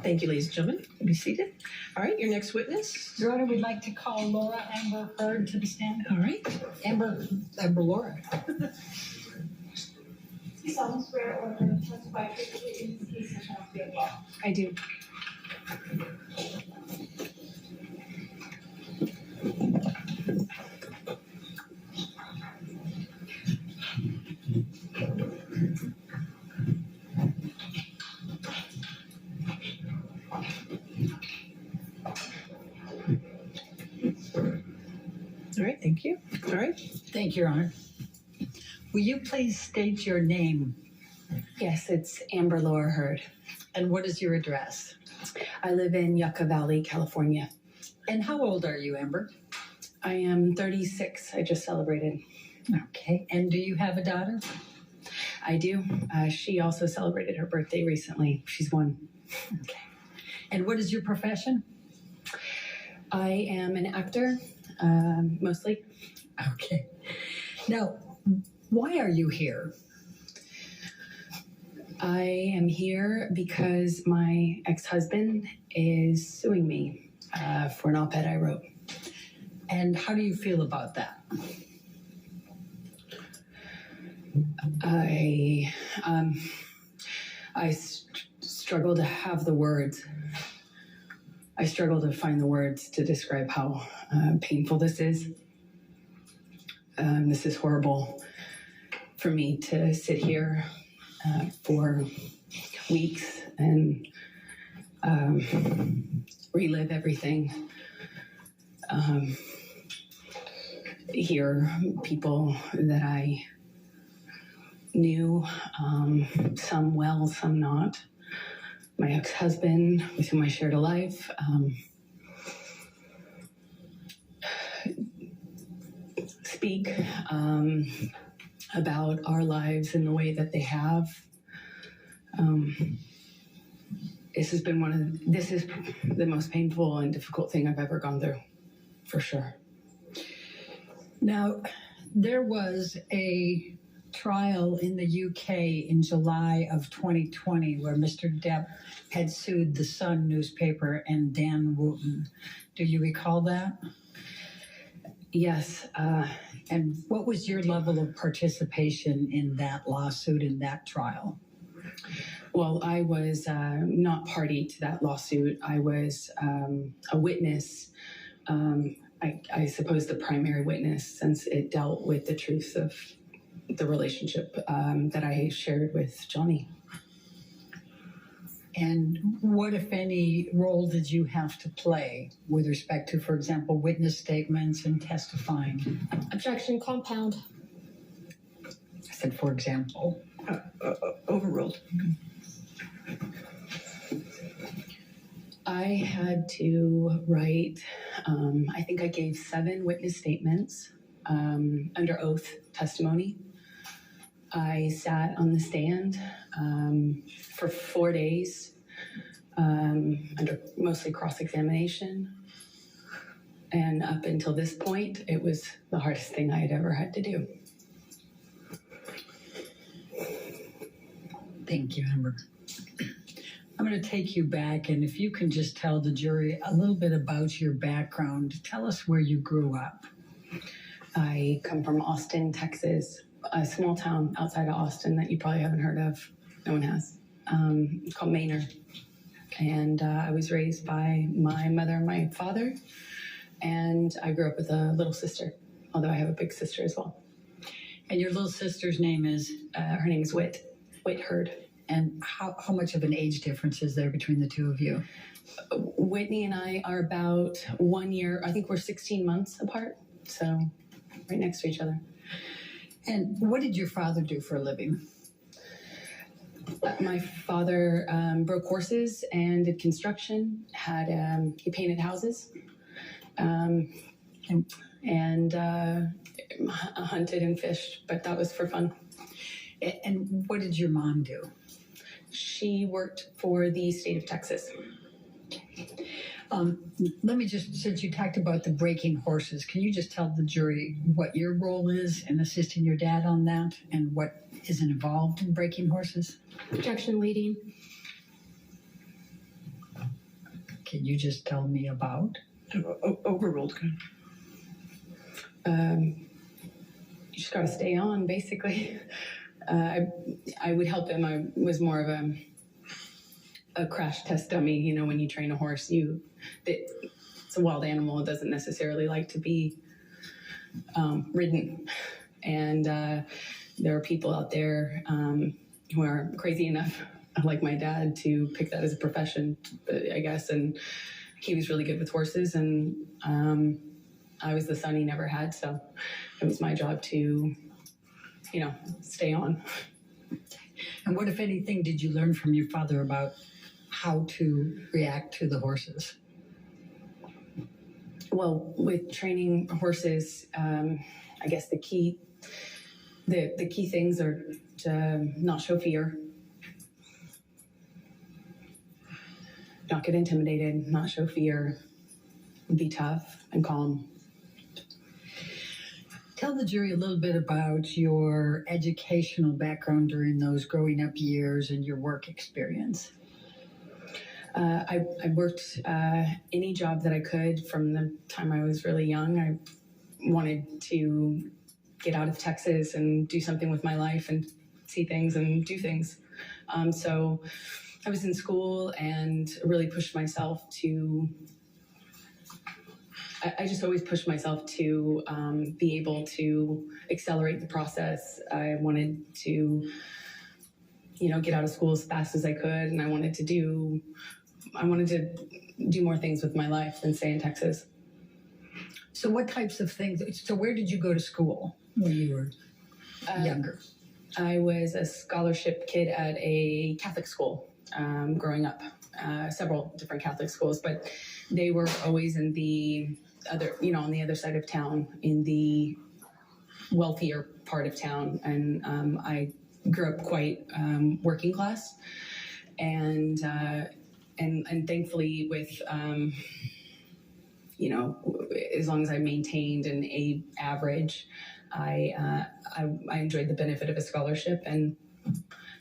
Thank you, ladies and gentlemen. Be seated. All right, your next witness. Your Honor, we'd like to call Laura Amber Heard to the stand. All right. Amber Laura. You solemnly swear or affirm to testify truthfully in this case and shall not be of law. I do. All right, thank you. All right. Thank you, Your Honor. Will you please state your name? Yes, it's Amber Laura Heard. And what is your address? I live in Yucca Valley, California. And how old are you, Amber? I am 36. I just celebrated. Okay. And do you have a daughter? I do. She also celebrated her birthday recently. She's 1. Okay. And what is your profession? I am an actor, mostly. Okay. Now, why are you here? I am here because my ex-husband is suing me for an op-ed I wrote. And how do you feel about that? I struggle to have the words. I struggle to find the words to describe how painful this is. This is horrible for me to sit here for weeks and relive everything. Hear people that I knew, some well, some not. My ex-husband, with whom I shared a life, speak about our lives in the way that they have. This is the most painful and difficult thing I've ever gone through, for sure. Now, there was a trial in the UK in July of 2020 where Mr. Depp had sued the Sun newspaper and Dan Wooten. Do you recall that? Yes. And what was your level of participation in that lawsuit, in that trial? Well, I was not party to that lawsuit. I was a witness. I suppose the primary witness, since it dealt with the truth of the relationship that I shared with Johnny. And what, if any, role did you have to play with respect to, for example, witness statements and testifying? Objection, compound. I said, for example. Overruled. I had to write, I think I gave 7 witness statements under oath testimony. I sat on the stand for 4 days under mostly cross-examination. And up until this point, it was the hardest thing I had ever had to do. Thank you, Amber. I'm going to take you back, and if you can just tell the jury a little bit about your background. Tell us where you grew up. I come from Austin, Texas, a small town outside of Austin that you probably haven't heard of. No one has. It's called Maynard. And I was raised by my mother and my father. And I grew up with a little sister, although I have a big sister as well. And your little sister's name is? Her name is Whit Heard. And how much of an age difference is there between the two of you? Whitney and I are about 1 year. I think we're 16 months apart. So right next to each other. And what did your father do for a living? My father broke horses and did construction. He painted houses, and hunted and fished. But that was for fun. And what did your mom do? She worked for the state of Texas. Let me just, since you talked about the breaking horses, can you just tell the jury what your role is in assisting your dad on that and what is involved in breaking horses? Objection, leading. Can you just tell me about? Overruled. You just got to stay on, basically. I would help him. I was more of a crash test dummy. You know, when you train a horse, it's a wild animal. It doesn't necessarily like to be ridden. And there are people out there who are crazy enough, like my dad, to pick that as a profession, I guess. And he was really good with horses, and I was the son he never had, so it was my job to, stay on. And what, if anything, did you learn from your father about how to react to the horses? Well, with training horses, I guess the key things are to not show fear, not get intimidated, not show fear, be tough and calm. Tell the jury a little bit about your educational background during those growing up years and your work experience. I worked any job that I could from the time I was really young. I wanted to get out of Texas and do something with my life and see things and do things. So I was in school and really pushed myself to, I just always pushed myself to be able to accelerate the process. I wanted to, get out of school as fast as I could, and I wanted to do more things with my life than stay in Texas. So what types of things, so where did you go to school when you were younger? I was a scholarship kid at a Catholic school growing up, several different Catholic schools, but they were always in the other, on the other side of town, in the wealthier part of town. And I grew up quite working class, and thankfully with, as long as I maintained an A average, I enjoyed the benefit of a scholarship, and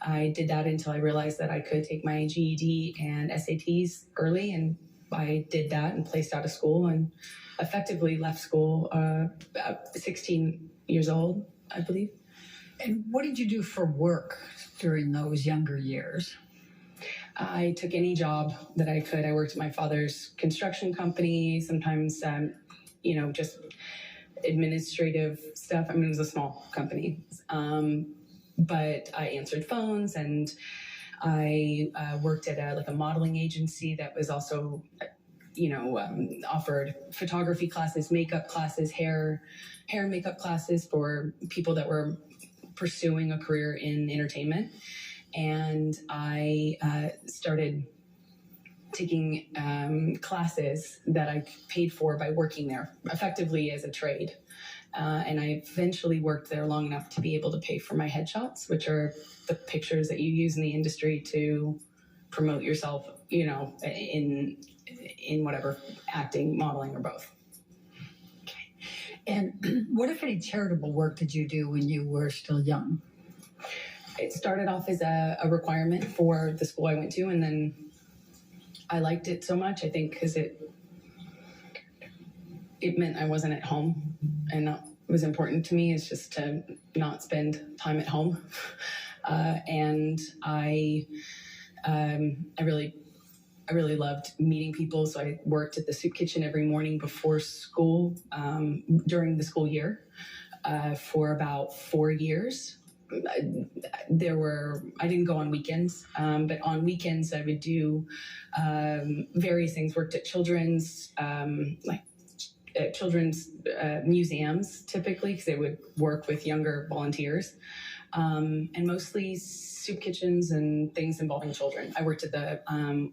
I did that until I realized that I could take my GED and SATs early, and I did that and placed out of school and effectively left school about 16 years old, I believe. And what did you do for work during those younger years? I took any job that I could. I worked at my father's construction company, sometimes, just administrative stuff. I mean, it was a small company. But I answered phones, and I worked at a modeling agency that was also, offered photography classes, makeup classes, hair and makeup classes for people that were pursuing a career in entertainment. And I started taking classes that I paid for by working there, effectively as a trade. And I eventually worked there long enough to be able to pay for my headshots, which are the pictures that you use in the industry to promote yourself, in whatever, acting, modeling, or both. Okay. And what, if any, charitable work did you do when you were still young? It started off as a requirement for the school I went to, and then I liked it so much, I think, because it meant I wasn't at home, and that was important to me, is just to not spend time at home. And I really loved meeting people, so I worked at the soup kitchen every morning before school, during the school year, for about 4 years. I didn't go on weekends, but on weekends I would do various things. Worked at children's museums, typically, because they would work with younger volunteers, and mostly soup kitchens and things involving children. I worked at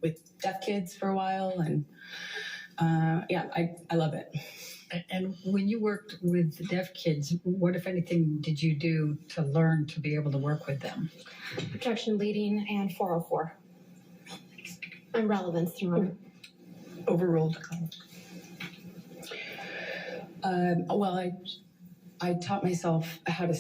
with deaf kids for a while, and I love it. And when you worked with deaf kids, what, if anything, did you do to learn to be able to work with them? Projection leading and 404. And relevance through. Overruled. Well, I taught myself how to